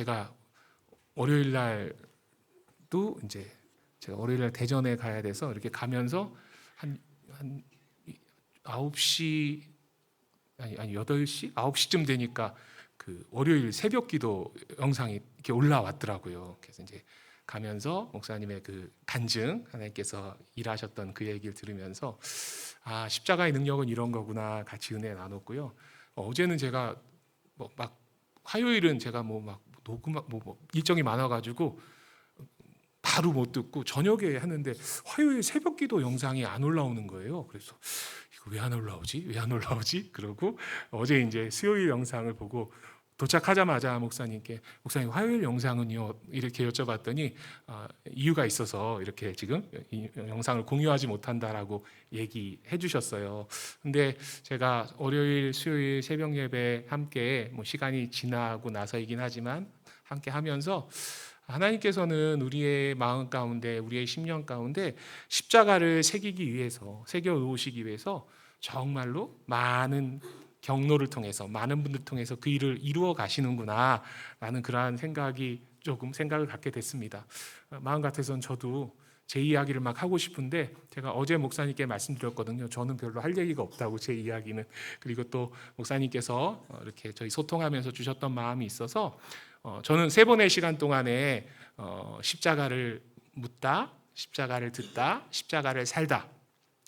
제가 월요일 날도 이제 제가 월요일 날 대전에 가야 돼서 이렇게 가면서 한 9시 아니 8시 9시쯤 되니까 그 월요일 새벽 기도 영상이 이렇게 올라왔더라고요. 그래서 이제 가면서 목사님의 그 간증, 하나님께서 일하셨던 그 얘기를 들으면서 아, 십자가의 능력은 이런 거구나 같이 은혜 나눴고요. 어제는 제가 막 화요일은 제가 막 녹음 일정이 많아가지고 바로 못 듣고 저녁에 하는데 화요일 새벽기도 영상이 안 올라오는 거예요. 그래서 이거 왜 안 올라오지? 왜 안 올라오지? 그러고 어제 이제 수요일 영상을 보고 도착하자마자 목사님께 목사님 화요일 영상은요 이렇게 여쭤봤더니 이유가 있어서 이렇게 지금 이 영상을 공유하지 못한다라고 얘기해 주셨어요. 근데 제가 월요일 수요일 새벽 예배 함께 시간이 지나고 나서이긴 하지만 함께 하면서 하나님께서는 우리의 마음 가운데 우리의 심령 가운데 십자가를 새기기 위해서 새겨 놓으시기 위해서 정말로 많은 경로를 통해서 많은 분들 통해서 그 일을 이루어 가시는구나 라는 그러한 생각을 갖게 됐습니다. 마음 같아서는 저도 제 이야기를 막 하고 싶은데 제가 어제 목사님께 말씀드렸거든요. 저는 별로 할 얘기가 없다고 제 이야기는. 그리고 또 목사님께서 이렇게 저희 소통하면서 주셨던 마음이 있어서 저는 3번의 시간 동안에 십자가를 묻다, 십자가를 듣다, 십자가를 살다.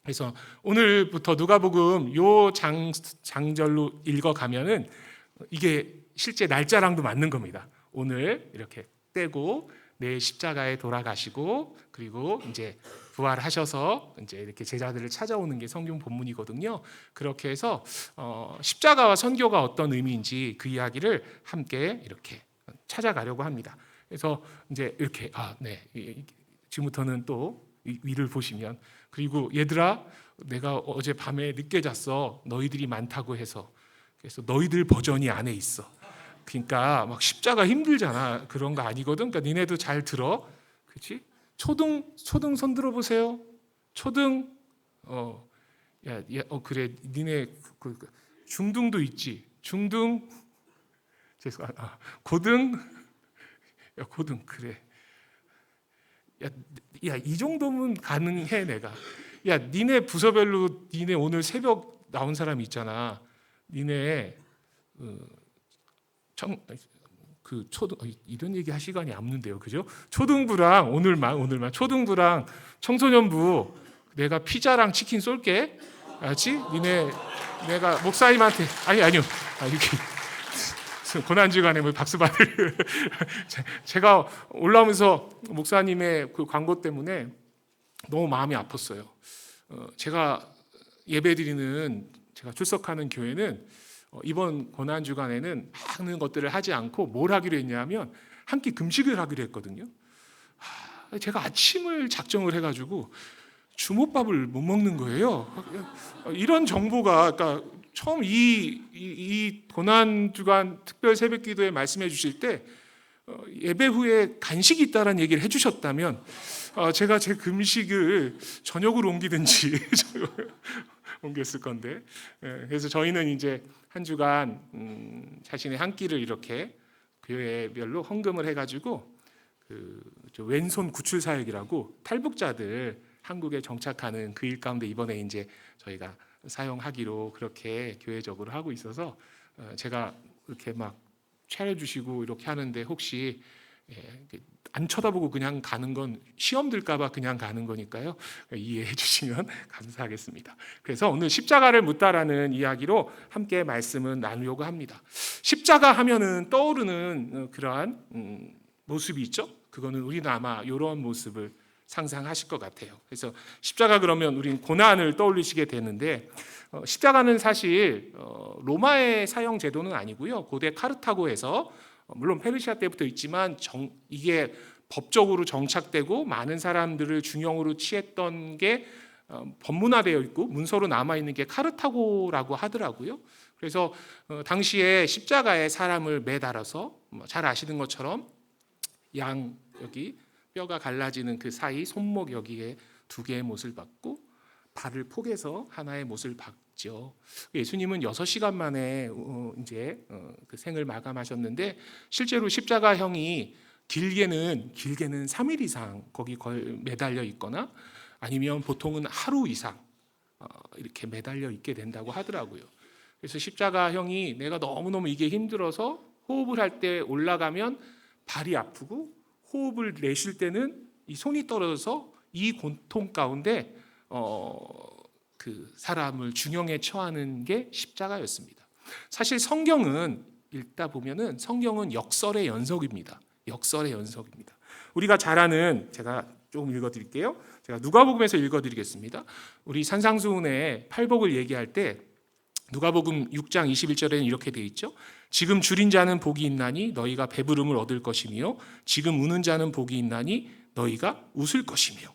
그래서 오늘부터 누가복음 요 장절로 읽어가면은 이게 실제 날짜랑도 맞는 겁니다. 오늘 이렇게 떼고 내일 십자가에 돌아가시고 그리고 이제 부활하셔서 이제 이렇게 제자들을 찾아오는 게 성경 본문이거든요. 그렇게 해서 십자가와 선교가 어떤 의미인지 그 이야기를 함께 이렇게 찾아가려고 합니다. 그래서 이제 이렇게 지금부터는 또 위를 보시면 그리고 얘들아 내가 어제 밤에 늦게 잤어 너희들이 많다고 해서 그래서 너희들 버전이 안에 있어. 그러니까 막 십자가 힘들잖아. 그런 거 아니거든. 그러니까 니네도 잘 들어. 그렇지? 초등 손 들어 보세요. 초등 그래 니네 중등도 있지. 중등 고등 고등 그래. 야, 이 정도면 가능해 내가. 야, 니네 부서별로 니네 오늘 새벽 나온 사람 있잖아. 니네 초등 이런 얘기 할 시간이 없는데요, 그죠? 초등부랑 오늘만 초등부랑 청소년부 내가 피자랑 치킨 쏠게. 알았지? 니네 내가 목사님한테 아니요. 이렇게 고난주간에 박수 받을 제가 올라오면서 목사님의 그 광고 때문에 너무 마음이 아팠어요. 제가 예배드리는 제가 출석하는 교회는 이번 고난주간에는 많은 것들을 하지 않고 뭘 하기로 했냐면 한 끼 금식을 하기로 했거든요. 제가 아침을 작정을 해가지고 주먹밥을 못 먹는 거예요. 이런 정보가 그러니까 처음 이 고난주간 특별 새벽기도에 말씀해 주실 때 예배 후에 간식이 있다라는 얘기를 해주셨다면 제가 제 금식을 저녁으로 옮기든지 옮겼을 건데 그래서 저희는 이제 한 주간 자신의 한 끼를 이렇게 교회별로 헌금을 해가지고 그 왼손 구출 사역이라고 탈북자들 한국에 정착하는 그 일 가운데 이번에 이제 저희가 사용하기로 그렇게 교회적으로 하고 있어서 제가 이렇게 막 차려주시고 이렇게 하는데 혹시 안 쳐다보고 그냥 가는 건 시험 들까봐 그냥 가는 거니까요. 이해해 주시면 감사하겠습니다. 그래서 오늘 십자가를 묻다라는 이야기로 함께 말씀을 나누려고 합니다. 십자가 하면은 떠오르는 그러한 모습이 있죠. 그거는 우리는 아마 이런 모습을 상상하실 것 같아요. 그래서 십자가 그러면 우리는 고난을 떠올리시게 되는데 십자가는 사실 로마의 사형 제도는 아니고요. 고대 카르타고에서 물론 페르시아 때부터 있지만 이게 법적으로 정착되고 많은 사람들을 중형으로 취했던 게 법문화되어 있고 문서로 남아 있는 게 카르타고라고 하더라고요. 그래서 당시에 십자가에 사람을 매달아서 잘 아시는 것처럼 여기 뼈가 갈라지는 그 사이 손목 여기에 2개의 못을 박고 발을 포개서 하나의 못을 박죠. 예수님은 6시간 만에 이제 그 생을 마감하셨는데 실제로 십자가형이 길게는 3일 이상 거기 매달려 있거나 아니면 보통은 하루 이상 이렇게 매달려 있게 된다고 하더라고요. 그래서 십자가형이 내가 너무너무 이게 힘들어서 호흡을 할 때 올라가면 발이 아프고 호흡을 내쉴 때는 이 손이 떨어져서 이 고통 가운데 그 사람을 중형에 처하는 게 십자가였습니다. 사실 성경은 읽다 보면은 성경은 역설의 연속입니다. 역설의 연속입니다. 우리가 잘 아는, 제가 조금 읽어드릴게요. 제가 누가복음에서 읽어드리겠습니다. 우리 산상수훈의 팔복을 얘기할 때 누가복음 6장 21절에는 이렇게 되어 있죠. 지금 줄인 자는 복이 있나니 너희가 배부름을 얻을 것이며 지금 우는 자는 복이 있나니 너희가 웃을 것이며.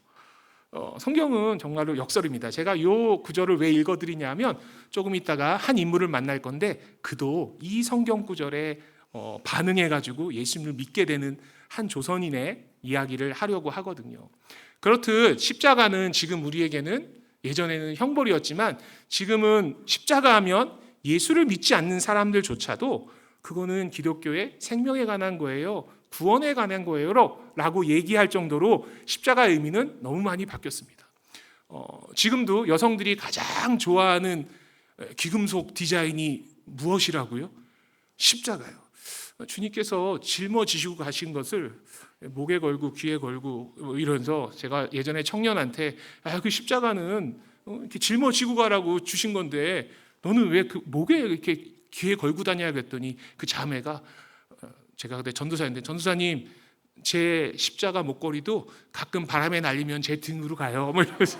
성경은 정말로 역설입니다. 제가 이 구절을 왜 읽어드리냐면 조금 있다가 한 인물을 만날 건데 그도 이 성경 구절에 반응해가지고 예수님을 믿게 되는 한 조선인의 이야기를 하려고 하거든요. 그렇듯 십자가는 지금 우리에게는, 예전에는 형벌이었지만 지금은 십자가 하면 예수를 믿지 않는 사람들조차도 그거는 기독교의 생명에 관한 거예요, 구원에 관한 거예요 라고 얘기할 정도로 십자가의 의미는 너무 많이 바뀌었습니다. 지금도 여성들이 가장 좋아하는 귀금속 디자인이 무엇이라고요? 십자가요. 주님께서 짊어지시고 가신 것을 목에 걸고 귀에 걸고 이러면서 제가 예전에 청년한테 그 십자가는 이렇게 짊어지고 가라고 주신 건데 너는 왜 그 목에 이렇게 귀에 걸고 다녀야 그랬더니 그 자매가, 제가 그때 전도사인데, 전도사님 제 십자가 목걸이도 가끔 바람에 날리면 제 등으로 가요. 뭐 이러면서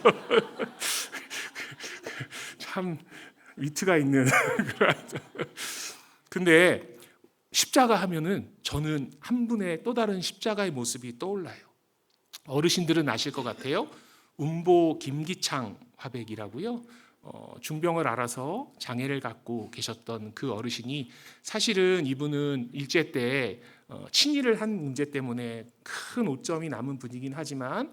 참 위트가 있는. 근데 십자가 하면은 저는 한 분의 또 다른 십자가의 모습이 떠올라요. 어르신들은 아실 것 같아요. 운보 김기창 화백이라고요. 중병을 앓아서 장애를 갖고 계셨던 그 어르신이, 사실은 이분은 일제 때 친일을 한 문제 때문에 큰 오점이 남은 분이긴 하지만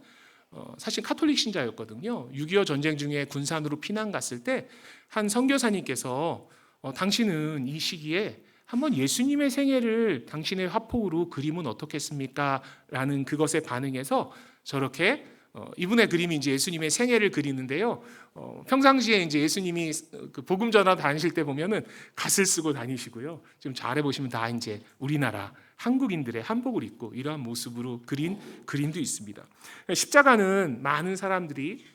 사실 카톨릭 신자였거든요. 6.25 전쟁 중에 군산으로 피난 갔을 때 한 선교사님께서 당신은 이 시기에 한번 예수님의 생애를 당신의 화폭으로 그리면 어떻겠습니까? 라는 그것에 반응해서 저렇게 이분의 그림이 이제 예수님의 생애를 그리는데요. 평상시에 이제 예수님이 그 복음 전하 다니실 때 보면은 갓을 쓰고 다니시고요. 지금 잘해 보시면 다 이제 우리나라 한국인들의 한복을 입고 이러한 모습으로 그린 그림도 있습니다. 십자가는 많은 사람들이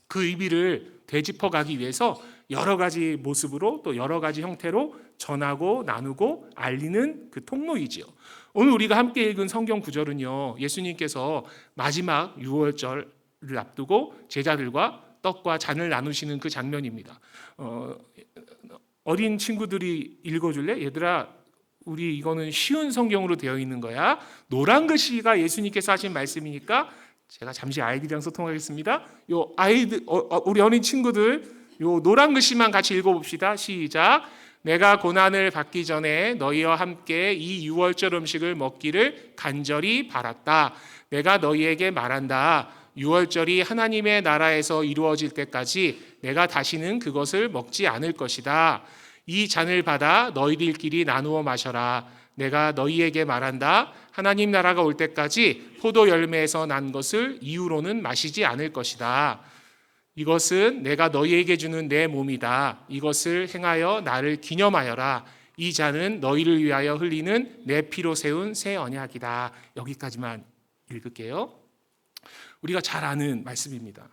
그 의미를 되짚어 가기 위해서 여러 가지 모습으로 또 여러 가지 형태로 전하고 나누고 알리는 그 통로이지요. 오늘 우리가 함께 읽은 성경 구절은요, 예수님께서 마지막 유월절을 앞두고 제자들과 떡과 잔을 나누시는 그 장면입니다. 어린 친구들이 읽어줄래? 얘들아, 우리 이거는 쉬운 성경으로 되어 있는 거야. 노란 글씨가 예수님께서 하신 말씀이니까 제가 잠시 아이들이랑 소통하겠습니다. 요 아이들, 우리 어린 친구들, 요 노란 글씨만 같이 읽어봅시다. 시작. 내가 고난을 받기 전에 너희와 함께 이 유월절 음식을 먹기를 간절히 바랐다. 내가 너희에게 말한다. 유월절이 하나님의 나라에서 이루어질 때까지 내가 다시는 그것을 먹지 않을 것이다. 이 잔을 받아 너희들끼리 나누어 마셔라. 내가 너희에게 말한다. 하나님 나라가 올 때까지 포도 열매에서 난 것을 이후로는 마시지 않을 것이다. 이것은 내가 너희에게 주는 내 몸이다. 이것을 행하여 나를 기념하여라. 이 잔은 너희를 위하여 흘리는 내 피로 세운 새 언약이다. 여기까지만 읽을게요. 우리가 잘 아는 말씀입니다.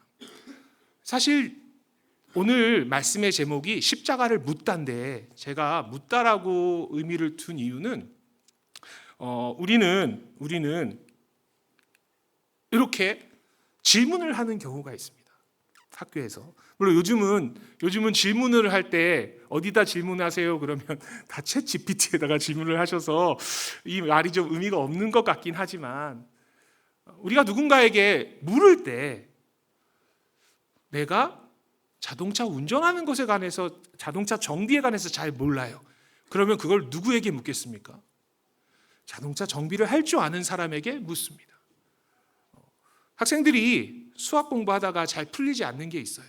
사실 오늘 말씀의 제목이 십자가를 묻다인데, 제가 묻다라고 의미를 둔 이유는 우리는 이렇게 질문을 하는 경우가 있습니다. 학교에서. 물론 요즘은 질문을 할 때 어디다 질문하세요 그러면 다 챗 GPT에다가 질문을 하셔서 이 말이 좀 의미가 없는 것 같긴 하지만, 우리가 누군가에게 물을 때 내가 자동차 운전하는 것에 관해서, 자동차 정비에 관해서 잘 몰라요. 그러면 그걸 누구에게 묻겠습니까? 자동차 정비를 할 줄 아는 사람에게 묻습니다. 학생들이 수학 공부하다가 잘 풀리지 않는 게 있어요.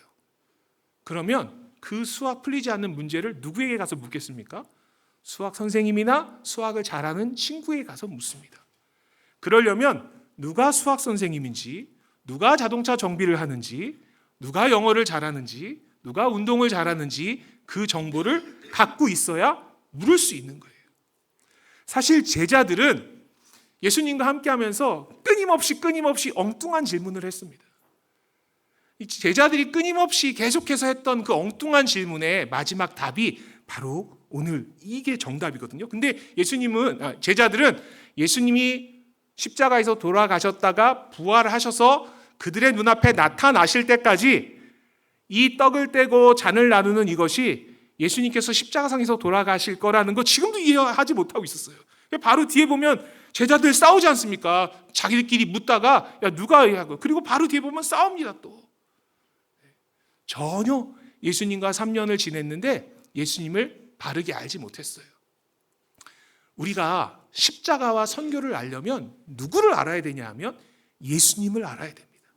그러면 그 수학 풀리지 않는 문제를 누구에게 가서 묻겠습니까? 수학 선생님이나 수학을 잘하는 친구에게 가서 묻습니다. 그러려면 누가 수학 선생님인지, 누가 자동차 정비를 하는지, 누가 영어를 잘하는지, 누가 운동을 잘하는지 그 정보를 갖고 있어야 물을 수 있는 거예요. 사실 제자들은 예수님과 함께하면서 끊임없이 엉뚱한 질문을 했습니다. 제자들이 끊임없이 계속해서 했던 그 엉뚱한 질문의 마지막 답이 바로 오늘 이게 정답이거든요. 근데 제자들은 예수님이 십자가에서 돌아가셨다가 부활하셔서 그들의 눈앞에 나타나실 때까지 이 떡을 떼고 잔을 나누는 이것이 예수님께서 십자가상에서 돌아가실 거라는 거 지금도 이해하지 못하고 있었어요. 바로 뒤에 보면 제자들 싸우지 않습니까? 자기들끼리 묻다가 야 누가 하고, 그리고 바로 뒤에 보면 싸웁니다. 또 전혀 예수님과 3년을 지냈는데 예수님을 바르게 알지 못했어요. 우리가 십자가와 선교를 알려면 누구를 알아야 되냐 하면 예수님을 알아야 됩니다.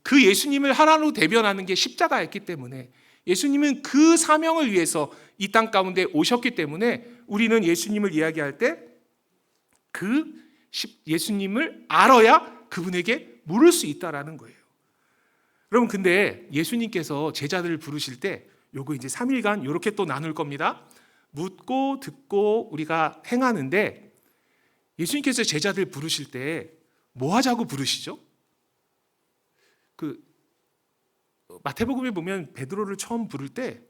그 예수님을 하나로 대변하는 게 십자가였기 때문에, 예수님은 그 사명을 위해서 이 땅 가운데 오셨기 때문에 우리는 예수님을 이야기할 때 그 예수님을 알아야 그분에게 물을 수 있다라는 거예요. 여러분, 근데 예수님께서 제자들을 부르실 때 요거 이제 3일간 이렇게 또 나눌 겁니다. 묻고 듣고 우리가 행하는데, 예수님께서 제자들 부르실 때 뭐 하자고 부르시죠? 마태복음에 보면 베드로를 처음 부를 때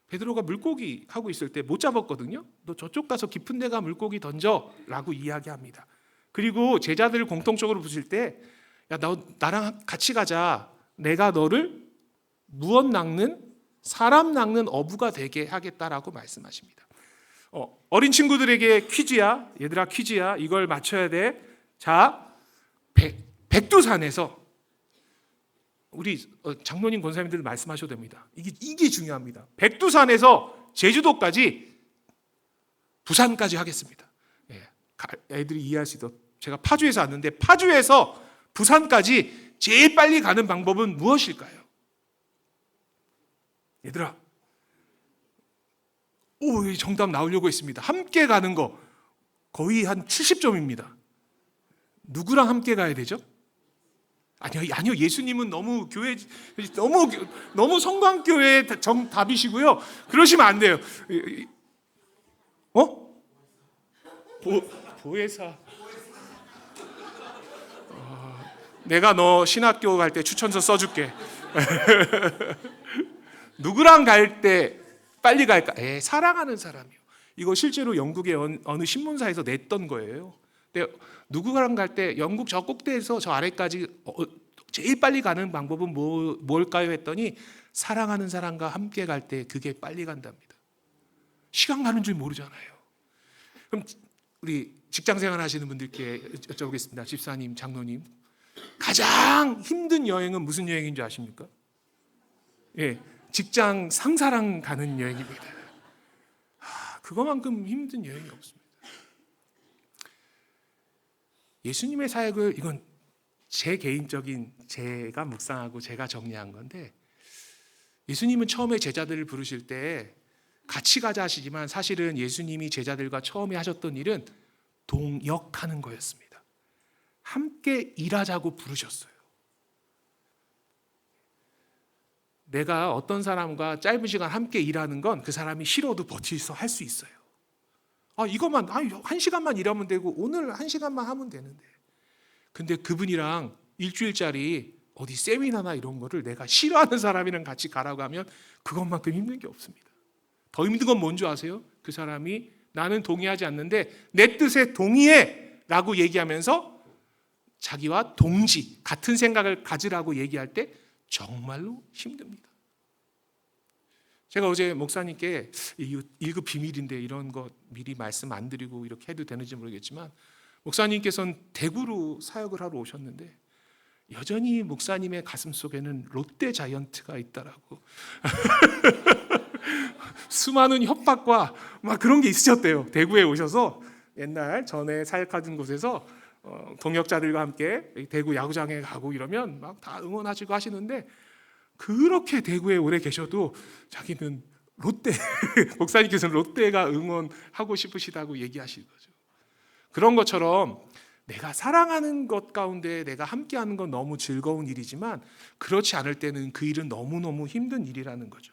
베드로가 물고기 하고 있을 때 못 잡았거든요. 너 저쪽 가서 깊은 데가 물고기 던져라고 이야기합니다. 그리고 제자들을 공통적으로 부르실 때 야, 너 나랑 같이 가자. 내가 너를 무엇 낚는 사람 낚는 어부가 되게 하겠다라고 말씀하십니다. 어린 친구들에게 퀴즈야. 얘들아 퀴즈야. 이걸 맞춰야 돼. 자, 백두산에서 우리 장로님 권사님들 말씀하셔도 됩니다. 이게 중요합니다. 백두산에서 제주도까지 부산까지 하겠습니다. 애들이 이해할 수 있도록 제가 파주에서 왔는데 파주에서 부산까지 제일 빨리 가는 방법은 무엇일까요? 얘들아, 정답 나오려고 했습니다. 함께 가는 거 거의 한 70점입니다. 누구랑 함께 가야 되죠? 아니요. 예수님은 너무 성광교회 정답이시고요. 그러시면 안 돼요. 보혜사. 내가 너 신학교 갈 때 추천서 써줄게. 누구랑 갈 때 빨리 갈까? 사랑하는 사람이요. 이거 실제로 영국의 어느 신문사에서 냈던 거예요. 근데 누구랑 갈 때 영국 저 꼭대에서 저 아래까지 제일 빨리 가는 방법은 뭘까요? 했더니 사랑하는 사람과 함께 갈 때 그게 빨리 간답니다. 시간 가는 줄 모르잖아요. 그럼 우리 직장생활 하시는 분들께 여쭤보겠습니다. 집사님, 장로님, 가장 힘든 여행은 무슨 여행인 줄 아십니까? 직장 상사랑 가는 여행입니다. 그거만큼 힘든 여행이 없습니다. 예수님의 사역을, 이건 제 개인적인 제가 묵상하고 제가 정리한 건데, 예수님은 처음에 제자들을 부르실 때 같이 가자 하시지만 사실은 예수님이 제자들과 처음에 하셨던 일은 동역하는 거였습니다. 함께 일하자고 부르셨어요. 내가 어떤 사람과 짧은 시간 함께 일하는 건 그 사람이 싫어도 할 수 있어요. 이것만 1시간만 일하면 되고 오늘 1시간만 하면 되는데, 근데 그분이랑 일주일짜리 어디 세미나나 이런 거를 내가 싫어하는 사람이랑 같이 가라고 하면 그것만큼 힘든 게 없습니다. 더 힘든 건 뭔지 아세요? 그 사람이 나는 동의하지 않는데 내 뜻에 동의해 라고 얘기하면서 자기와 동지, 같은 생각을 가지라고 얘기할 때 정말로 힘듭니다. 제가 어제 목사님께 1급 비밀인데 이런 거 미리 말씀 안 드리고 이렇게 해도 되는지 모르겠지만, 목사님께서는 대구로 사역을 하러 오셨는데 여전히 목사님의 가슴 속에는 롯데 자이언트가 있다라고 수많은 협박과 막 그런 게 있으셨대요. 대구에 오셔서 옛날 전에 사역하던 곳에서 동역자들과 함께 대구 야구장에 가고 이러면 막 다 응원하시고 하시는데, 그렇게 대구에 오래 계셔도 자기는 롯데 목사님께서는 롯데가 응원하고 싶으시다고 얘기하시는 거죠. 그런 것처럼 내가 사랑하는 것 가운데 내가 함께하는 건 너무 즐거운 일이지만 그렇지 않을 때는 그 일은 너무너무 힘든 일이라는 거죠.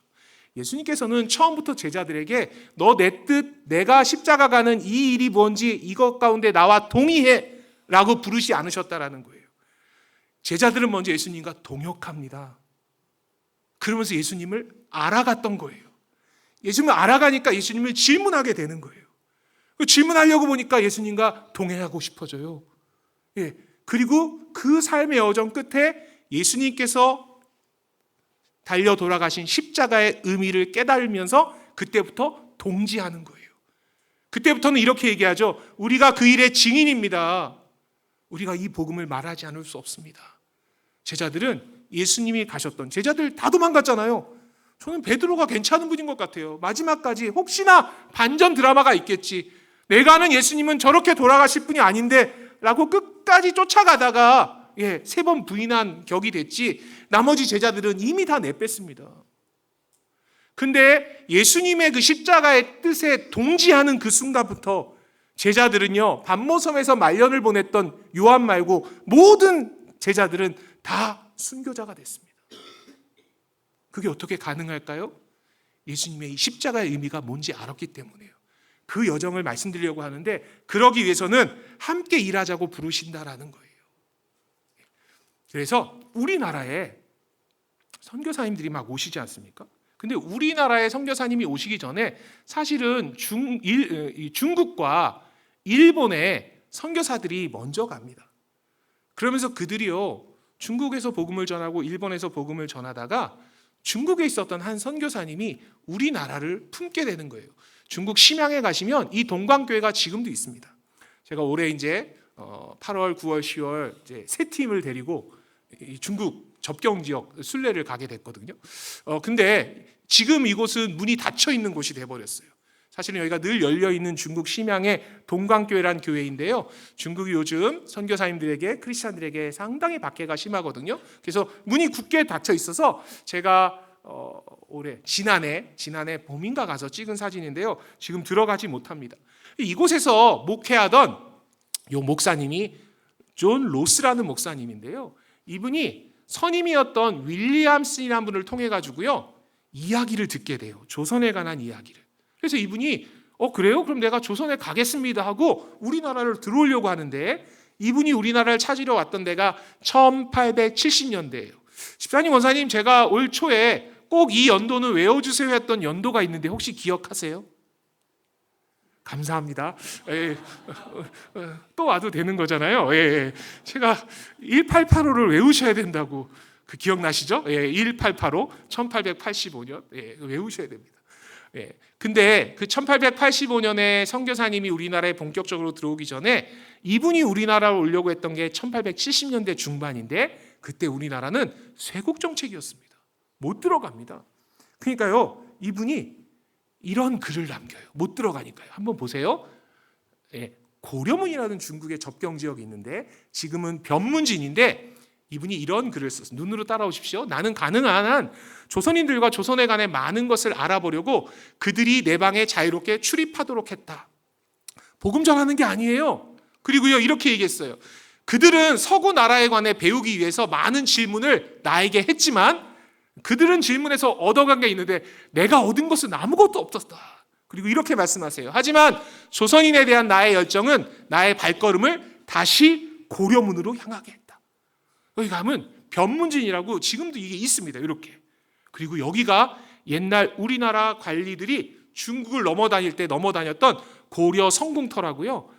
예수님께서는 처음부터 제자들에게 너 내 뜻, 내가 십자가 가는 이 일이 뭔지 이것 가운데 나와 동의해 라고 부르지 않으셨다라는 거예요. 제자들은 먼저 예수님과 동역합니다. 그러면서 예수님을 알아갔던 거예요. 예수님을 알아가니까 예수님을 질문하게 되는 거예요. 질문하려고 보니까 예수님과 동행하고 싶어져요. 예. 그리고 그 삶의 여정 끝에 예수님께서 달려 돌아가신 십자가의 의미를 깨달으면서 그때부터 동지하는 거예요. 그때부터는 이렇게 얘기하죠. 우리가 그 일의 증인입니다. 우리가 이 복음을 말하지 않을 수 없습니다. 제자들은 예수님이 가셨던 제자들 다 도망갔잖아요. 저는 베드로가 괜찮은 분인 것 같아요. 마지막까지 혹시나 반전 드라마가 있겠지. 내가 아는 예수님은 저렇게 돌아가실 분이 아닌데 라고 끝까지 쫓아가다가 3번 부인한 격이 됐지 나머지 제자들은 이미 다 내뺐습니다. 근데 예수님의 그 십자가의 뜻에 동지하는 그 순간부터 제자들은요 반모섬에서 말년을 보냈던 요한 말고 모든 제자들은 다 순교자가 됐습니다. 그게 어떻게 가능할까요? 예수님의 이 십자가의 의미가 뭔지 알았기 때문이에요. 그 여정을 말씀드리려고 하는데 그러기 위해서는 함께 일하자고 부르신다라는 거예요. 그래서 우리나라에 선교사님들이 막 오시지 않습니까? 근데 우리나라에 선교사님이 오시기 전에 사실은 중국과 일본에 선교사들이 먼저 갑니다. 그러면서 그들이요 중국에서 복음을 전하고 일본에서 복음을 전하다가 중국에 있었던 한 선교사님이 우리나라를 품게 되는 거예요. 중국 심양에 가시면 이 동광교회가 지금도 있습니다. 제가 올해 이제 8월, 9월, 10월 이제 세 팀을 데리고 중국 접경 지역 순례를 가게 됐거든요. 근데 지금 이곳은 문이 닫혀 있는 곳이 돼버렸어요. 사실은 여기가 늘 열려 있는 중국 심양의 동광교회란 교회인데요. 중국이 요즘 선교사님들에게 크리스찬들에게 상당히 박해가 심하거든요. 그래서 문이 굳게 닫혀 있어서 제가 올해 지난해 봄인가 가서 찍은 사진인데요. 지금 들어가지 못합니다. 이곳에서 목회하던 요 목사님이 존 로스라는 목사님인데요. 이분이 선임이었던 윌리엄슨이라는 분을 통해 가지고요 이야기를 듣게 돼요. 조선에 관한 이야기를. 그래서 이분이 그래요? 그럼 내가 조선에 가겠습니다 하고 우리나라를 들어오려고 하는데 이분이 우리나라를 찾으러 왔던 데가 1870년대예요. 집사님, 원사님, 제가 올 초에 꼭 이 연도는 외워주세요 했던 연도가 있는데 혹시 기억하세요? 감사합니다. 또 와도 되는 거잖아요. 제가 1885를 외우셔야 된다고 그 기억나시죠? 1885, 1885년 외우셔야 됩니다. 근데 그 1885년에 선교사님이 우리나라에 본격적으로 들어오기 전에 이분이 우리나라로 오려고 했던 게 1870년대 중반인데 그때 우리나라는 쇄국 정책이었습니다. 못 들어갑니다. 그러니까요 이분이 이런 글을 남겨요. 못 들어가니까요. 한번 보세요. 고려문이라는 중국의 접경 지역이 있는데 지금은 변문진인데 이분이 이런 글을 썼어요. 눈으로 따라오십시오. 나는 가능한 한 조선인들과 조선에 관해 많은 것을 알아보려고 그들이 내 방에 자유롭게 출입하도록 했다. 복음 전하는 게 아니에요. 그리고요 이렇게 얘기했어요. 그들은 서구 나라에 관해 배우기 위해서 많은 질문을 나에게 했지만 그들은 질문에서 얻어간 게 있는데 내가 얻은 것은 아무것도 없었다. 그리고 이렇게 말씀하세요. 하지만 조선인에 대한 나의 열정은 나의 발걸음을 다시 고려문으로 향하게 했다. 여기 가면 변문진이라고 지금도 이게 있습니다. 이렇게. 그리고 여기가 옛날 우리나라 관리들이 중국을 넘어다닐 때 넘어다녔던 고려 성궁터라고요.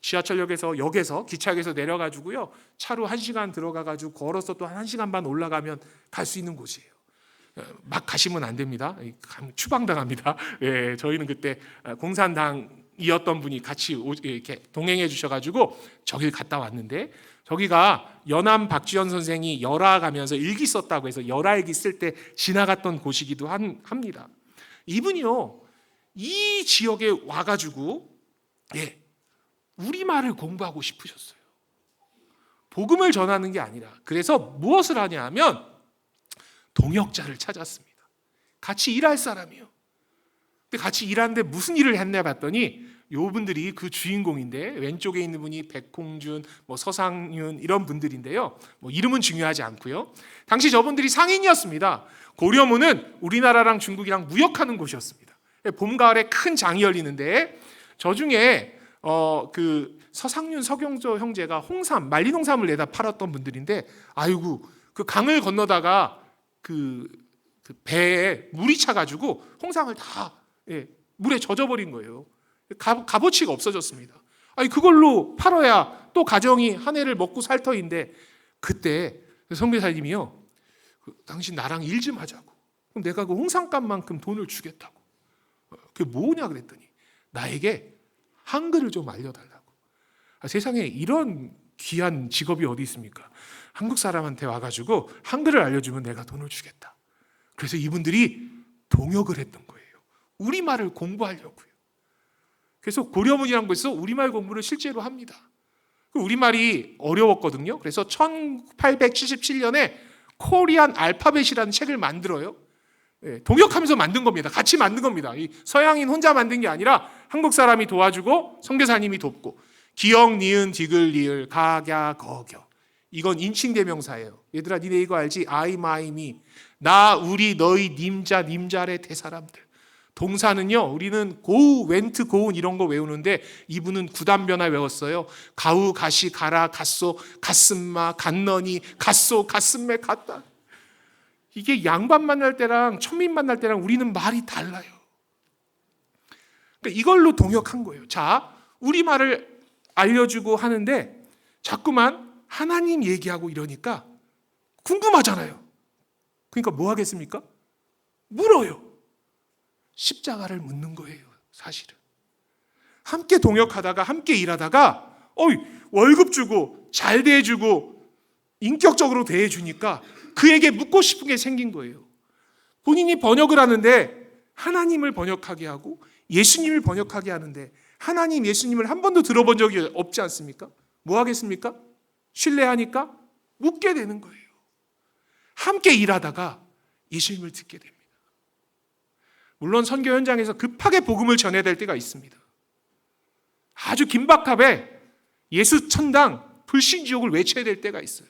지하철역에서 역에서 기차역에서 내려가지고요 차로 1시간 들어가가지고 걸어서 또 1시간 반 올라가면 갈 수 있는 곳이에요. 막 가시면 안 됩니다. 추방당합니다. 저희는 그때 공산당이었던 분이 같이 이렇게 동행해 주셔가지고 저길 갔다 왔는데 저기가 연암 박지원 선생이 열화 가면서 일기 썼다고 해서 열화일기 쓸 때 지나갔던 곳이기도 합니다. 이분이요 이 지역에 와가지고 우리말을 공부하고 싶으셨어요. 복음을 전하는 게 아니라. 그래서 무엇을 하냐 하면 동역자를 찾았습니다. 같이 일할 사람이요. 근데 같이 일하는데 무슨 일을 했나 봤더니 요 분들이 그 주인공인데, 왼쪽에 있는 분이 백홍준, 서상윤 이런 분들인데요. 이름은 중요하지 않고요. 당시 저분들이 상인이었습니다. 고려문은 우리나라랑 중국이랑 무역하는 곳이었습니다. 봄 가을에 큰 장이 열리는데 저 중에 그 서상윤 서경조 형제가 홍삼, 만리홍삼을 내다 팔았던 분들인데, 아이고 그 강을 건너다가 그 배에 물이 차가지고 홍삼을 다 물에 젖어버린 거예요. 값어치가 없어졌습니다. 아니 그걸로 팔아야 또 가정이 한 해를 먹고 살 터인데, 그때 선교사님이요, 당신 나랑 일 좀 하자고. 그럼 내가 그 홍삼값만큼 돈을 주겠다고. 그게 뭐냐 그랬더니 나에게 한글을 좀 알려달라고. 세상에 이런 귀한 직업이 어디 있습니까? 한국 사람한테 와가지고 한글을 알려주면 내가 돈을 주겠다. 그래서 이분들이 동역을 했던 거예요. 우리말을 공부하려고요. 그래서 고려문이라는 곳에서 우리말 공부를 실제로 합니다. 우리말이 어려웠거든요. 그래서 1877년에 코리안 알파벳이라는 책을 만들어요. 동역하면서 만든 겁니다. 같이 만든 겁니다. 이 서양인 혼자 만든 게 아니라 한국 사람이 도와주고 선교사님이 돕고, 기역, 니은, 디귿, 리을, 가갸, 거겨. 이건 인칭대명사예요. 얘들아 니네 이거 알지? I, my, me. 나, 우리, 너희, 님자, 님자의 대사람들. 동사는요, 우리는 go, went, goon 이런 거 외우는데 이분은 구단변화 외웠어요. 가우, 가시, 가라, 갔소, 갔음마, 갔너니, 갔소, 갔음매, 갔다. 이게 양반 만날 때랑 천민 만날 때랑 우리는 말이 달라요. 그러니까 이걸로 동역한 거예요. 자, 우리말을 알려주고 하는데 자꾸만 하나님 얘기하고 이러니까 궁금하잖아요. 그러니까 뭐 하겠습니까? 물어요. 십자가를 묻는 거예요. 사실은 함께 동역하다가 함께 일하다가 월급 주고 잘 대해주고 인격적으로 대해주니까 그에게 묻고 싶은 게 생긴 거예요. 본인이 번역을 하는데 하나님을 번역하게 하고 예수님을 번역하게 하는데 하나님 예수님을 한 번도 들어본 적이 없지 않습니까? 뭐 하겠습니까? 신뢰하니까 묻게 되는 거예요. 함께 일하다가 예수님을 듣게 됩니다. 물론 선교 현장에서 급하게 복음을 전해야 될 때가 있습니다. 아주 긴박하게 예수 천당 불신지옥을 외쳐야 될 때가 있어요.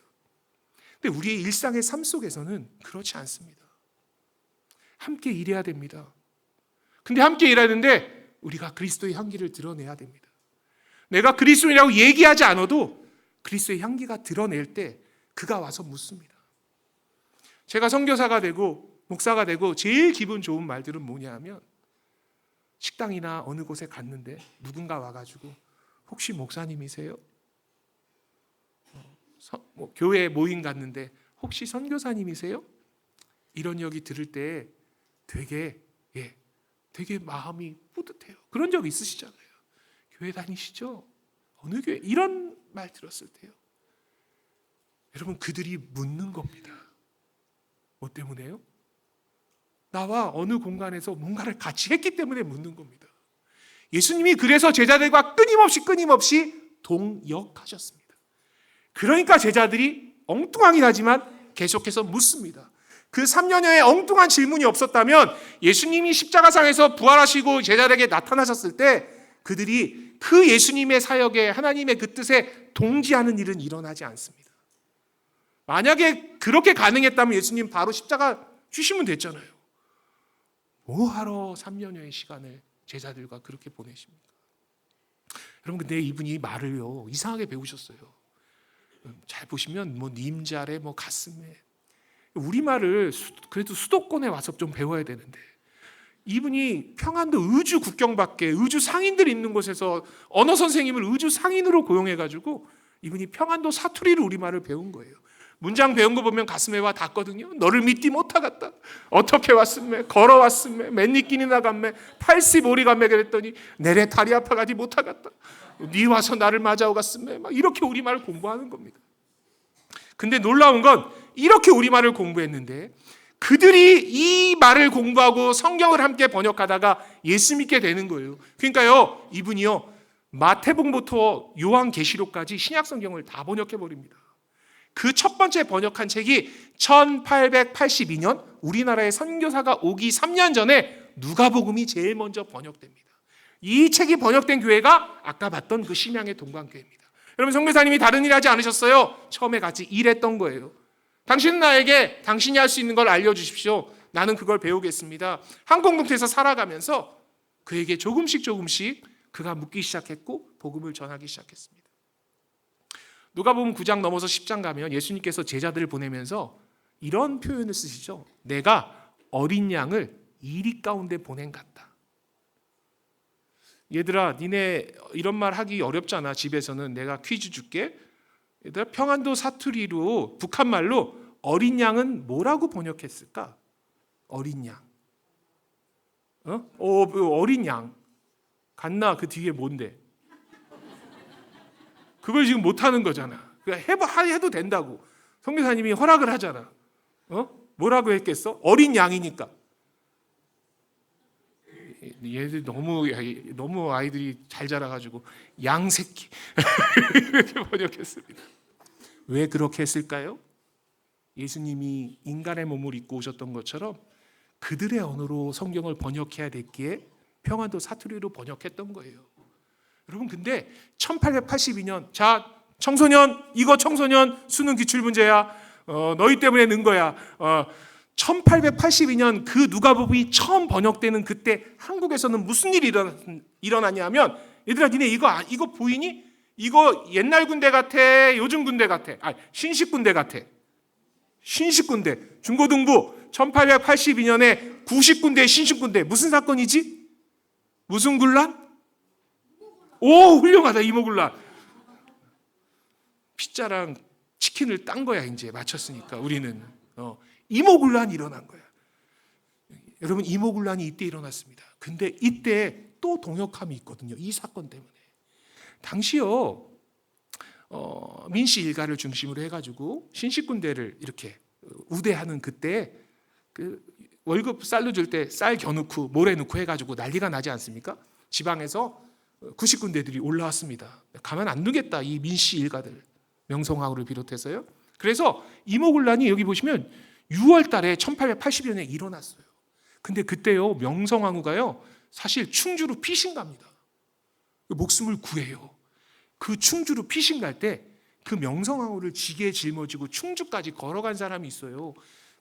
근데 우리의 일상의 삶 속에서는 그렇지 않습니다. 함께 일해야 됩니다. 근데 함께 일해야 되는데 우리가 그리스도의 향기를 드러내야 됩니다. 내가 그리스도인이라고 얘기하지 않아도 그리스도의 향기가 드러낼 때 그가 와서 묻습니다. 제가 선교사가 되고 목사가 되고 제일 기분 좋은 말들은 뭐냐 하면, 식당이나 어느 곳에 갔는데 누군가 와가지고 혹시 목사님이세요? 교회 모임 갔는데 혹시 선교사님이세요? 이런 이야기 들을 때 되게 마음이 뿌듯해요. 그런 적 있으시잖아요. 교회 다니시죠? 어느 교회? 이런 말 들었을 때요. 여러분, 그들이 묻는 겁니다. 뭐 때문에요? 나와 어느 공간에서 뭔가를 같이 했기 때문에 묻는 겁니다. 예수님이 그래서 제자들과 끊임없이 동역하셨습니다. 그러니까 제자들이 엉뚱하긴 하지만 계속해서 묻습니다. 그 3년여에 엉뚱한 질문이 없었다면 예수님이 십자가상에서 부활하시고 제자들에게 나타나셨을 때 그들이 그 예수님의 사역에 하나님의 그 뜻에 동지하는 일은 일어나지 않습니다. 만약에 그렇게 가능했다면 예수님 바로 십자가 주시면 됐잖아요. 뭐하러 3년여의 시간을 제자들과 그렇게 보내십니까? 여러분, 근데 이분이 말을요 이상하게 배우셨어요. 잘 보시면 님자래 가슴에, 우리말을 그래도 수도권에 와서 좀 배워야 되는데 이분이 평안도 의주 국경 밖에 의주 상인들 있는 곳에서 언어 선생님을 의주 상인으로 고용해가지고 이분이 평안도 사투리로 우리말을 배운 거예요. 문장 배운 거 보면 가슴에 와 닿거든요. 너를 믿지 못하겠다. 어떻게 왔음매? 걸어왔음매? 맨니끼니나 갔매? 85리 갔매? 그랬더니 내래 다리 아파가지 못하겠다. 네 와서 나를 맞아오갔음매? 막 이렇게 우리말을 공부하는 겁니다. 근데 놀라운 건 이렇게 우리말을 공부했는데 그들이 이 말을 공부하고 성경을 함께 번역하다가 예수 믿게 되는 거예요. 그러니까요, 이분이요 마태복음부터 요한계시록까지 신약 성경을 다 번역해 버립니다. 그 첫 번째 번역한 책이 1882년 우리나라의 선교사가 오기 3년 전에 누가복음이 제일 먼저 번역됩니다. 이 책이 번역된 교회가 아까 봤던 그 심양의 동방교회입니다. 여러분, 선교사님이 다른 일 하지 않으셨어요. 처음에 같이 일했던 거예요. 당신은 나에게 당신이 할 수 있는 걸 알려주십시오. 나는 그걸 배우겠습니다. 한 공동체에서 살아가면서 그에게 조금씩 그가 묻기 시작했고 복음을 전하기 시작했습니다. 누가복음 9장 넘어서 10장 가면 예수님께서 제자들을 보내면서 이런 표현을 쓰시죠. 내가 어린 양을 이리 가운데 보낸 같다. 얘들아, 니네 이런 말 하기 어렵잖아. 집에서는 내가 퀴즈 줄게. 얘들아, 평안도 사투리로 북한말로 어린 양은 뭐라고 번역했을까? 어린 양. 어린 양. 갔나? 그 뒤에 뭔데? 그걸 지금 못하는 거잖아. 해도 된다고. 선교사님이 허락을 하잖아. 뭐라고 했겠어? 어린 양이니까. 얘들 너무 아이들이 잘 자라가지고 양새끼 이렇게 번역했습니다. 왜 그렇게 했을까요? 예수님이 인간의 몸을 입고 오셨던 것처럼 그들의 언어로 성경을 번역해야 됐기에 평안도 사투리로 번역했던 거예요. 여러분, 근데 1882년 자 청소년, 이거 청소년 수능 기출 문제야. 너희 때문에 는 거야. 1882년 그 누가복음이 처음 번역되는 그때 한국에서는 무슨 일이 일어났냐면, 얘들아, 니네 이거 보이니? 이거 옛날 군대 같아, 요즘 군대 같아? 신식 군대 같아. 신식 군대. 중고등부 1882년에 90군대 신식 군대. 무슨 사건이지? 무슨 군란? 오, 훌륭하다. 이모군란. 피자랑 치킨을 딴 거야. 이제 맞췄으니까 우리는. 이모군란이 일어난 거야. 여러분, 이모군란이 이때 일어났습니다. 근데 이때 또 동역함이 있거든요. 이 사건 때문에. 당시요, 민씨 일가를 중심으로 해가지고 신식군대를 이렇게 우대하는 그때 그 월급 쌀로 줄 때 쌀 겨넣고 모래 넣고 해가지고 난리가 나지 않습니까? 지방에서 구식군대들이 올라왔습니다. 가만 안 두겠다, 이 민씨 일가들, 명성황후를 비롯해서요. 그래서 이모군란이 여기 보시면 6월 달에 1880년에 일어났어요. 근데 그때요, 명성황후가요 사실 충주로 피신 갑니다. 목숨을 구해요. 그 충주로 피신 갈 때 그 명성황후를 지게에 짊어지고 충주까지 걸어간 사람이 있어요.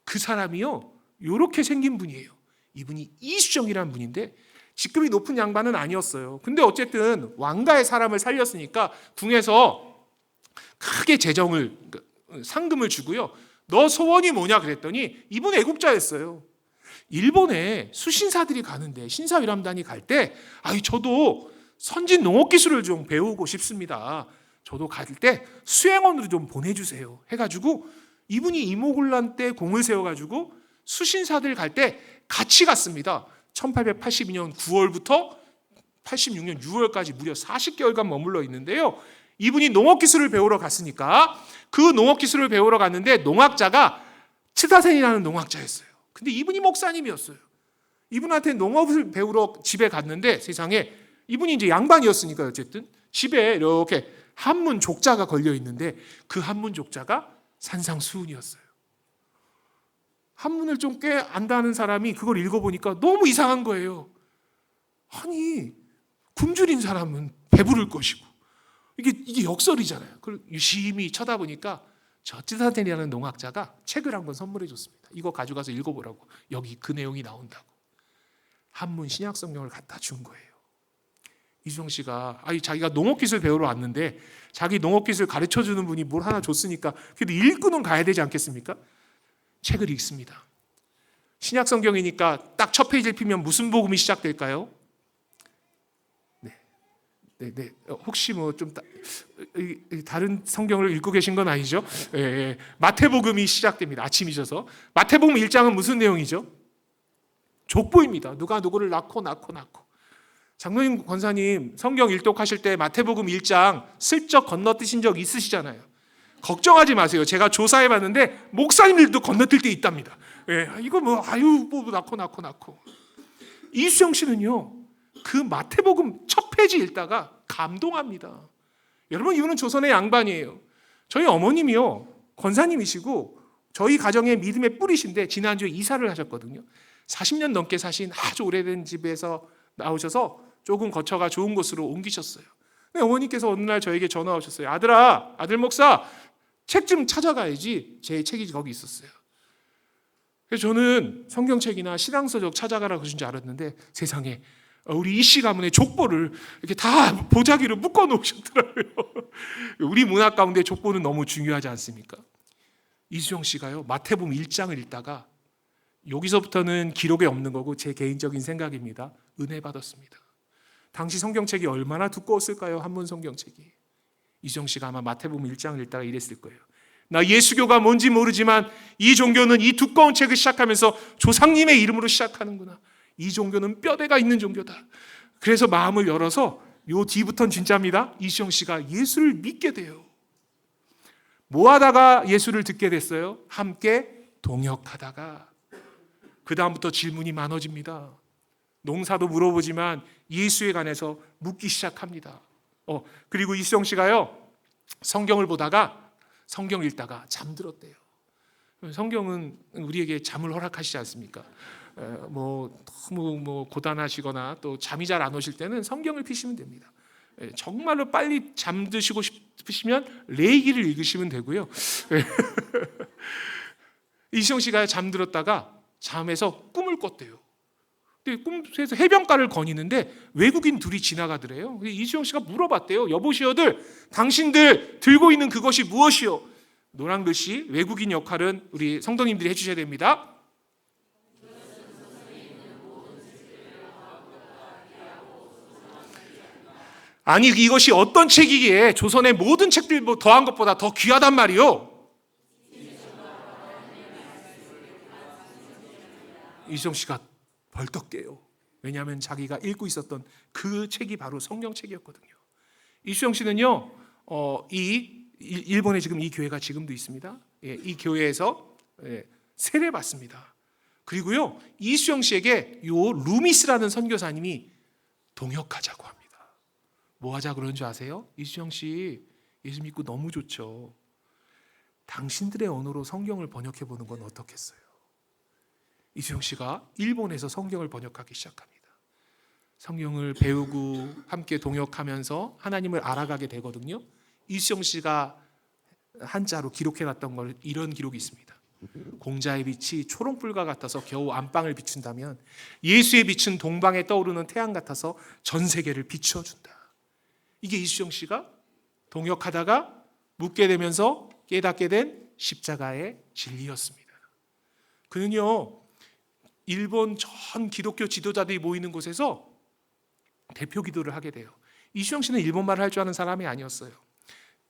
그 사람이요, 요렇게 생긴 분이에요. 이분이 이수정이라는 분인데 직급이 높은 양반은 아니었어요. 근데 어쨌든 왕가의 사람을 살렸으니까 궁에서 크게 상금을 주고요. 너 소원이 뭐냐 그랬더니 이분 애국자였어요. 일본에 수신사들이 가는데, 신사위람단이 갈 때 저도 선진 농업 기술을 좀 배우고 싶습니다. 저도 갈 때 수행원으로 좀 보내주세요 해가지고 이분이 이모군란 때 공을 세워가지고 수신사들 갈 때 같이 갔습니다. 1882년 9월부터 86년 6월까지 무려 40개월간 머물러 있는데요. 이분이 농업기술을 배우러 갔으니까 그 농업기술을 배우러 갔는데 농학자가 츠다센이라는 농학자였어요. 근데 이분이 목사님이었어요. 이분한테 농업을 배우러 집에 갔는데, 세상에, 이분이 이제 양반이었으니까 어쨌든 집에 이렇게 한문 족자가 걸려 있는데 그 한문 족자가 산상수훈이었어요. 한문을 좀 꽤 안다는 사람이 그걸 읽어보니까 너무 이상한 거예요. 아니, 굶주린 사람은 배부를 것이고, 이게 역설이잖아요. 그걸 유심히 쳐다보니까 저 찌사덴이라는 농학자가 책을 한 권 선물해 줬습니다. 이거 가져가서 읽어보라고. 여기 그 내용이 나온다고. 한문 신약성경을 갖다 준 거예요. 이수정 씨가 자기가 농업기술 배우러 왔는데 자기 농업기술 가르쳐주는 분이 뭘 하나 줬으니까 그래도 읽고는 가야 되지 않겠습니까? 책을 읽습니다. 신약성경이니까 딱 첫 페이지를 피면 무슨 복음이 시작될까요? 네. 혹시 뭐 좀 다른 성경을 읽고 계신 건 아니죠? 예. 마태복음이 시작됩니다. 아침이셔서. 마태복음 1장은 무슨 내용이죠? 족보입니다. 누가 누구를 낳고. 장로님 권사님 성경 일독하실 때 마태복음 1장 슬쩍 건너뛰신 적 있으시잖아요. 걱정하지 마세요. 제가 조사해봤는데 목사님들도 건너뛸 때 있답니다. 예, 이거 낳고. 이수정 씨는요, 그 마태복음 첫 페이지 읽다가 감동합니다. 여러분, 이분은 조선의 양반이에요. 저희 어머님이요, 권사님이시고 저희 가정의 믿음의 뿌리신데 지난주에 이사를 하셨거든요. 40년 넘게 사신 아주 오래된 집에서 나오셔서 조금 거처가 좋은 곳으로 옮기셨어요. 근데 어머니께서 어느 날 저에게 전화 오셨어요. 아들아, 아들 목사, 책 좀 찾아가야지. 제 책이 거기 있었어요. 그래서 저는 성경책이나 신앙서적 찾아가라 그러신 줄 알았는데 세상에 우리 이씨 가문의 족보를 이렇게 다 보자기로 묶어 놓으셨더라고요. 우리 문화 가운데 족보는 너무 중요하지 않습니까? 이수영 씨가요, 마태복음 1장을 읽다가 여기서부터는 기록에 없는 거고 제 개인적인 생각입니다. 은혜 받았습니다. 당시 성경책이 얼마나 두꺼웠을까요? 한문 성경책이. 이수영 씨가 아마 마태복음 1장을 읽다가 이랬을 거예요. 나 예수교가 뭔지 모르지만 이 종교는 이 두꺼운 책을 시작하면서 조상님의 이름으로 시작하는구나. 이 종교는 뼈대가 있는 종교다. 그래서 마음을 열어서 요 뒤부터는 진짜입니다. 이수영 씨가 예수를 믿게 돼요. 뭐 하다가 예수를 듣게 됐어요? 함께 동역하다가. 그 다음부터 질문이 많아집니다. 농사도 물어보지만 예수에 관해서 묻기 시작합니다. 그리고 이수영 씨가요, 성경을 보다가 성경 읽다가 잠들었대요. 성경은 우리에게 잠을 허락하시지 않습니까? 너무 고단하시거나 또 잠이 잘 안 오실 때는 성경을 피시면 됩니다. 정말로 빨리 잠드시고 싶으시면 레이기를 읽으시면 되고요. 이수영 씨가 잠들었다가 잠에서 꿈을 꿨대요. 근데 꿈에서 해변가를 거니는데 외국인 둘이 지나가더래요. 이수영 씨가 물어봤대요. 여보시오들, 당신들 들고 있는 그것이 무엇이요? 노란 글씨, 외국인 역할은 우리 성도님들이 해주셔야 됩니다. 아니 이것이 어떤 책이기에 조선의 모든 책들 더한 것보다 더 귀하단 말이요. 이수영 씨가 벌떡 깨요. 왜냐하면 자기가 읽고 있었던 그 책이 바로 성경책이었거든요. 이수영 씨는요, 일본에 지금 이 교회가 지금도 있습니다. 이 교회에서 세례 받습니다. 그리고요, 이수영 씨에게 요 루미스라는 선교사님이 동역하자고 합니다. 뭐 하자 그런 줄 아세요? 이수영 씨 예수 믿고 너무 좋죠. 당신들의 언어로 성경을 번역해 보는 건 어떻겠어요? 이수영 씨가 일본에서 성경을 번역하기 시작합니다. 성경을 배우고 함께 동역하면서 하나님을 알아가게 되거든요. 이수영 씨가 한자로 기록해놨던 걸 이런 기록이 있습니다. 공자의 빛이 초롱불과 같아서 겨우 안방을 비춘다면 예수의 빛은 동방에 떠오르는 태양 같아서 전 세계를 비추어준다. 이게 이수영 씨가 동역하다가 묻게 되면서 깨닫게 된 십자가의 진리였습니다. 그는요, 일본 전 기독교 지도자들이 모이는 곳에서 대표 기도를 하게 돼요. 이수영 씨는 일본말을 할 줄 아는 사람이 아니었어요.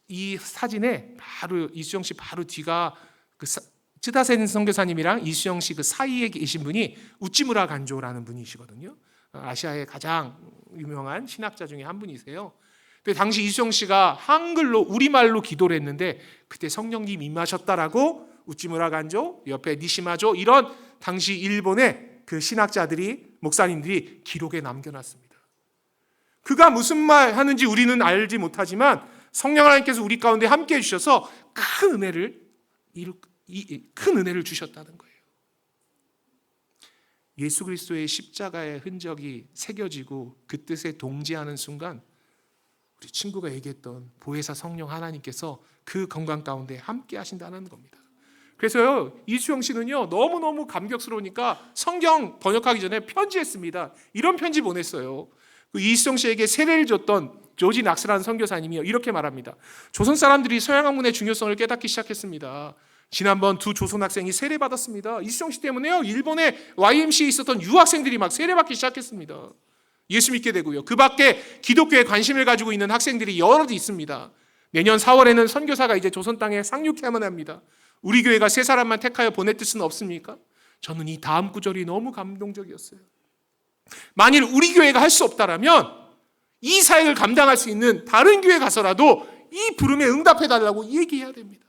이 사진에 바로 이수영 씨 바로 뒤가 그 츠다센 선교사님이랑 이수영 씨 그 사이에 계신 분이 우찌무라 간조라는 분이시거든요. 아시아의 가장 유명한 신학자 중에 한 분이세요. 근데 당시 이수영 씨가 한글로 우리말로 기도를 했는데 그때 성령님 임하셨다라고 우찌무라 간조, 옆에 니시마조 이런 당시 일본의 그 신학자들이 목사님들이 기록에 남겨놨습니다. 그가 무슨 말 하는지 우리는 알지 못하지만 성령 하나님께서 우리 가운데 함께해 주셔서 큰 은혜를 주셨다는 거예요. 예수 그리스도의 십자가의 흔적이 새겨지고 그 뜻에 동지하는 순간 우리 친구가 얘기했던 보혜사 성령 하나님께서 그 건강 가운데 함께 하신다는 겁니다. 그래서요, 이수영 씨는요, 너무너무 감격스러우니까 성경 번역하기 전에 편지했습니다. 이런 편지 보냈어요. 그 이수영 씨에게 세례를 줬던 조지 낙스라는 선교사님이요, 이렇게 말합니다. 조선 사람들이 서양 학문의 중요성을 깨닫기 시작했습니다. 지난번 두 조선 학생이 세례 받았습니다. 이수영 씨 때문에요, 일본의 YMC에 있었던 유학생들이 막 세례 받기 시작했습니다. 예수 믿게 되고요. 그 밖에 기독교에 관심을 가지고 있는 학생들이 여럿 있습니다. 내년 4월에는 선교사가 이제 조선 땅에 상륙해야만 합니다. 우리 교회가 세 사람만 택하여 보낼 뜻은 없습니까? 저는 이 다음 구절이 너무 감동적이었어요. 만일 우리 교회가 할 수 없다라면 이 사역을 감당할 수 있는 다른 교회 가서라도 이 부름에 응답해달라고 얘기해야 됩니다.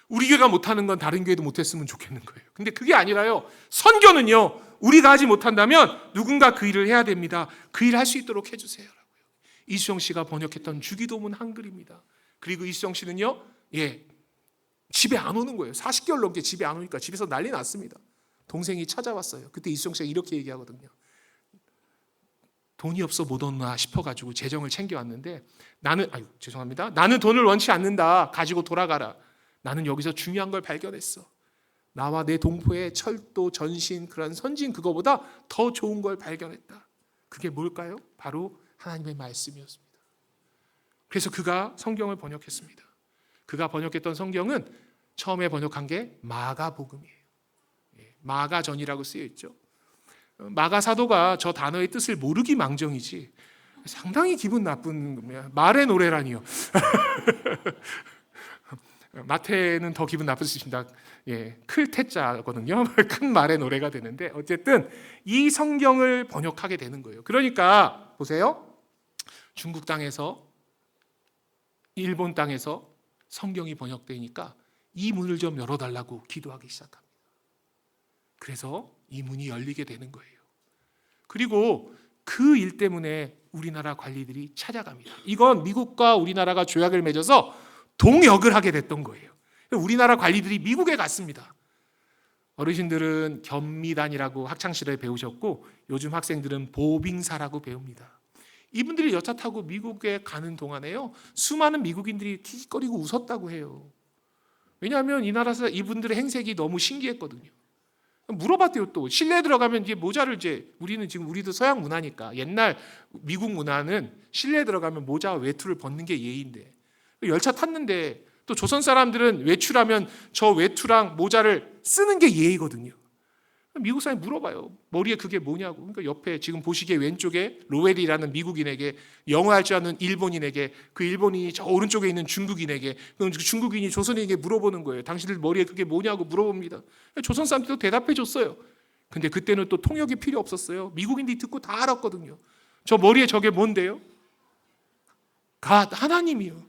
우리 교회가 못하는 건 다른 교회도 못했으면 좋겠는 거예요. 근데 그게 아니라요, 선교는요, 우리가 하지 못한다면 누군가 그 일을 해야 됩니다. 그 일을 할 수 있도록 해주세요. 이수영 씨가 번역했던 주기도문 한글입니다. 그리고 이수영 씨는요, 집에 안 오는 거예요. 40개월 넘게 집에 안 오니까 집에서 난리 났습니다. 동생이 찾아왔어요. 그때 이수정 씨가 이렇게 얘기하거든요. 돈이 없어 못 오나 싶어가지고 재정을 챙겨왔는데 나는 돈을 원치 않는다. 가지고 돌아가라. 나는 여기서 중요한 걸 발견했어. 나와 내 동포의 철도, 전신, 그런 선진 그거보다 더 좋은 걸 발견했다. 그게 뭘까요? 바로 하나님의 말씀이었습니다. 그래서 그가 성경을 번역했습니다. 그가 번역했던 성경은 처음에 번역한 게 마가복음이에요. 마가전이라고 쓰여 있죠. 마가 사도가 저 단어의 뜻을 모르기 망정이지 상당히 기분 나쁜 말의 노래라니요. 마태는 더 기분 나쁘십니다. 클 태자거든요. 큰 말의 노래가 되는데 어쨌든 이 성경을 번역하게 되는 거예요. 그러니까 보세요. 중국 땅에서 일본 땅에서 성경이 번역되니까 이 문을 좀 열어달라고 기도하기 시작합니다. 그래서 이 문이 열리게 되는 거예요. 그리고 그 일 때문에 우리나라 관리들이 찾아갑니다. 이건 미국과 우리나라가 조약을 맺어서 동역을 하게 됐던 거예요. 우리나라 관리들이 미국에 갔습니다. 어르신들은 견미단이라고 학창시절에 배우셨고 요즘 학생들은 보빙사라고 배웁니다. 이분들이 여차 타고 미국에 가는 동안에요, 수많은 미국인들이 킥킥거리고 웃었다고 해요. 왜냐하면 이 나라에서 이분들의 행색이 너무 신기했거든요. 물어봤대요. 또 실내에 들어가면 이제 모자를 우리도 서양 문화니까 옛날 미국 문화는 실내에 들어가면 모자와 외투를 벗는 게 예의인데 열차 탔는데 또 조선 사람들은 외출하면 저 외투랑 모자를 쓰는 게 예의거든요. 미국 사람이 물어봐요. 머리에 그게 뭐냐고. 그러니까 옆에 지금 보시기에 왼쪽에 로웰이라는 미국인에게, 영어 할 줄 아는 일본인에게, 그 일본인이 저 오른쪽에 있는 중국인에게, 그럼 그 중국인이 조선인에게 물어보는 거예요. 당신들 머리에 그게 뭐냐고 물어봅니다. 조선 사람들도 대답해 줬어요. 근데 그때는 또 통역이 필요 없었어요. 미국인들이 듣고 다 알았거든요. 저 머리에 저게 뭔데요? 하나님이요.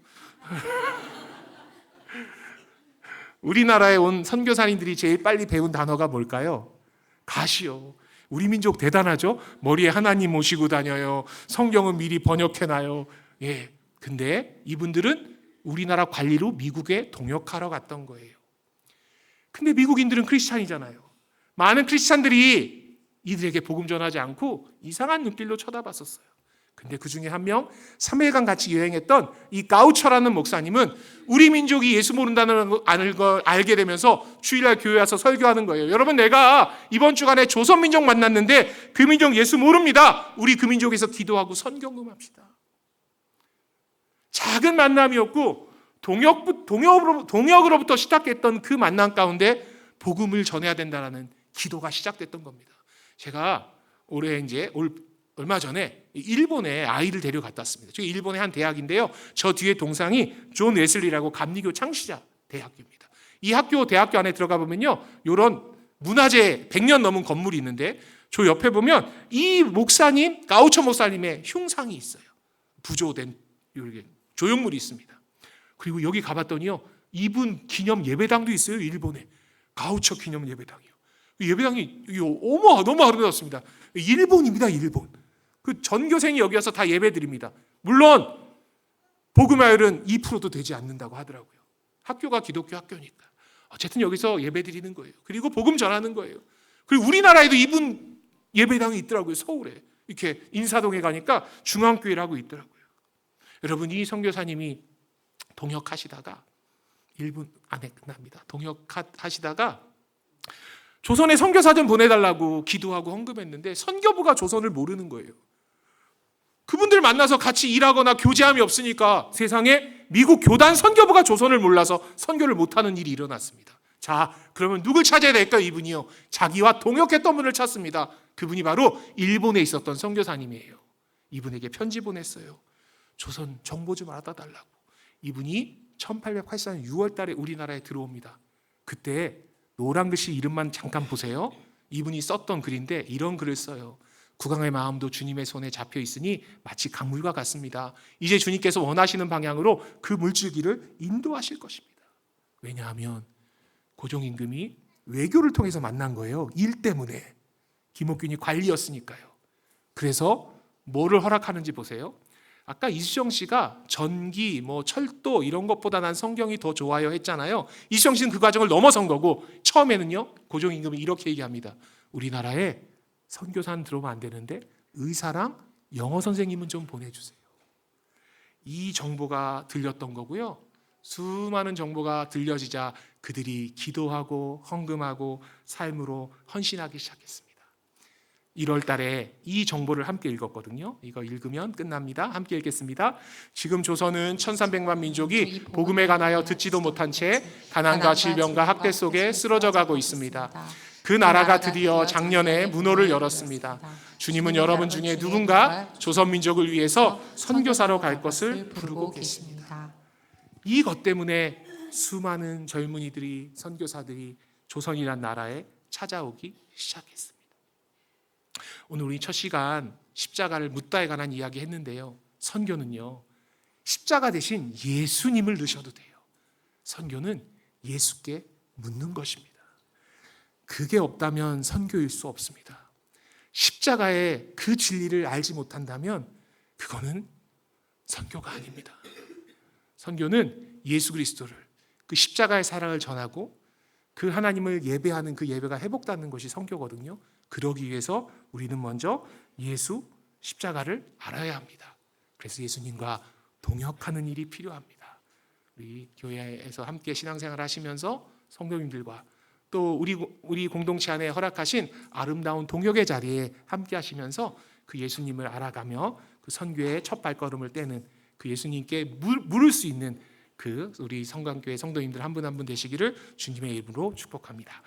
우리나라에 온 선교사님들이 제일 빨리 배운 단어가 뭘까요? 갓이요. 우리 민족 대단하죠? 머리에 하나님 모시고 다녀요. 성경은 미리 번역해놔요. 근데 이분들은 우리나라 관리로 미국에 동역하러 갔던 거예요. 근데 미국인들은 크리스찬이잖아요. 많은 크리스찬들이 이들에게 복음 전하지 않고 이상한 눈길로 쳐다봤었어요. 근데 그 중에 한 명, 3일간 같이 여행했던 이 가우처라는 목사님은 우리 민족이 예수 모른다는 걸 알게 되면서 주일날 교회 와서 설교하는 거예요. 여러분, 내가 이번 주간에 조선 민족 만났는데 그 민족 예수 모릅니다. 우리 그 민족에서 기도하고 선경금합시다. 작은 만남이었고 동역으로부터 시작했던 그 만남 가운데 복음을 전해야 된다는 기도가 시작됐던 겁니다. 제가 얼마 전에 일본에 아이를 데려갔다 왔습니다. 저기 일본의 한 대학인데요. 저 뒤에 동상이 존 웨슬리라고 감리교 창시자 대학교입니다. 이 대학교 안에 들어가 보면요, 이런 문화재 100년 넘은 건물이 있는데 저 옆에 보면 이 목사님, 가우처 목사님의 흉상이 있어요. 부조된 조형물이 있습니다. 그리고 여기 가봤더니요, 이분 기념 예배당도 있어요. 일본에 가우처 기념 예배당이요. 예배당이 너무 아름다웠습니다. 일본입니다. 일본. 그 전교생이 여기 와서 다 예배 드립니다. 물론 복음화율은 2%도 되지 않는다고 하더라고요. 학교가 기독교 학교니까. 어쨌든 여기서 예배 드리는 거예요. 그리고 복음 전하는 거예요. 그리고 우리나라에도 이분 예배당이 있더라고요. 서울에. 이렇게 인사동에 가니까 중앙교회라고 있더라고요. 여러분, 이 선교사님이 동역하시다가 1분 안에 끝납니다. 동역하시다가 조선에 선교사 좀 보내달라고 기도하고 헌금했는데 선교부가 조선을 모르는 거예요. 그분들 만나서 같이 일하거나 교제함이 없으니까 세상에 미국 교단 선교부가 조선을 몰라서 선교를 못하는 일이 일어났습니다. 자, 그러면 누굴 찾아야 될까요? 이분이요, 자기와 동역했던 분을 찾습니다. 그분이 바로 일본에 있었던 선교사님이에요. 이분에게 편지 보냈어요. 조선 정보 좀 알아달라고. 이분이 1884년 6월 달에 우리나라에 들어옵니다. 그때 노란 글씨 이름만 잠깐 보세요. 이분이 썼던 글인데 이런 글을 써요. 국왕의 마음도 주님의 손에 잡혀 있으니 마치 강물과 같습니다. 이제 주님께서 원하시는 방향으로 그 물줄기를 인도하실 것입니다. 왜냐하면 고종임금이 외교를 통해서 만난 거예요. 일 때문에. 김옥균이 관리였으니까요. 그래서 뭐를 허락하는지 보세요. 아까 이수정 씨가 전기, 뭐 철도 이런 것보다 난 성경이 더 좋아요 했잖아요. 이수정 씨는 그 과정을 넘어선 거고 처음에는요 고종임금이 이렇게 얘기합니다. 우리나라에 선교사는 들어오면 안 되는데 의사랑 영어 선생님은 좀 보내주세요. 이 정보가 들렸던 거고요. 수많은 정보가 들려지자 그들이 기도하고 헌금하고 삶으로 헌신하기 시작했습니다. 1월 달에 이 정보를 함께 읽었거든요. 이거 읽으면 끝납니다. 함께 읽겠습니다. 지금 조선은 1300만 민족이 복음에 관하여 듣지도 못한 채 가난과 질병과 학대 속에 쓰러져 가고 있습니다. 그 나라가 드디어 작년에 문호를 열었습니다. 주님은 여러분 중에 누군가 조선 민족을 위해서 선교사로 갈 것을 부르고 계십니다. 이것 때문에 수많은 젊은이들이 선교사들이 조선이란 나라에 찾아오기 시작했습니다. 오늘 우리 첫 시간 십자가를 묻다에 관한 이야기 했는데요. 선교는요. 십자가 대신 예수님을 넣으셔도 돼요. 선교는 예수께 묻는 것입니다. 그게 없다면 선교일 수 없습니다. 십자가의 그 진리를 알지 못한다면 그거는 선교가 아닙니다. 선교는 예수 그리스도를 그 십자가의 사랑을 전하고 그 하나님을 예배하는 그 예배가 회복되는 것이 선교거든요. 그러기 위해서 우리는 먼저 예수 십자가를 알아야 합니다. 그래서 예수님과 동역하는 일이 필요합니다. 우리 교회에서 함께 신앙생활 하시면서 성도님들과 또 우리 공동체 안에 허락하신 아름다운 동역의 자리에 함께 하시면서 그 예수님을 알아가며 그 선교의 첫 발걸음을 떼는 그 예수님께 물을 수 있는 그 우리 성강교회 성도님들 한 분 한 분 되시기를 주님의 이름으로 축복합니다.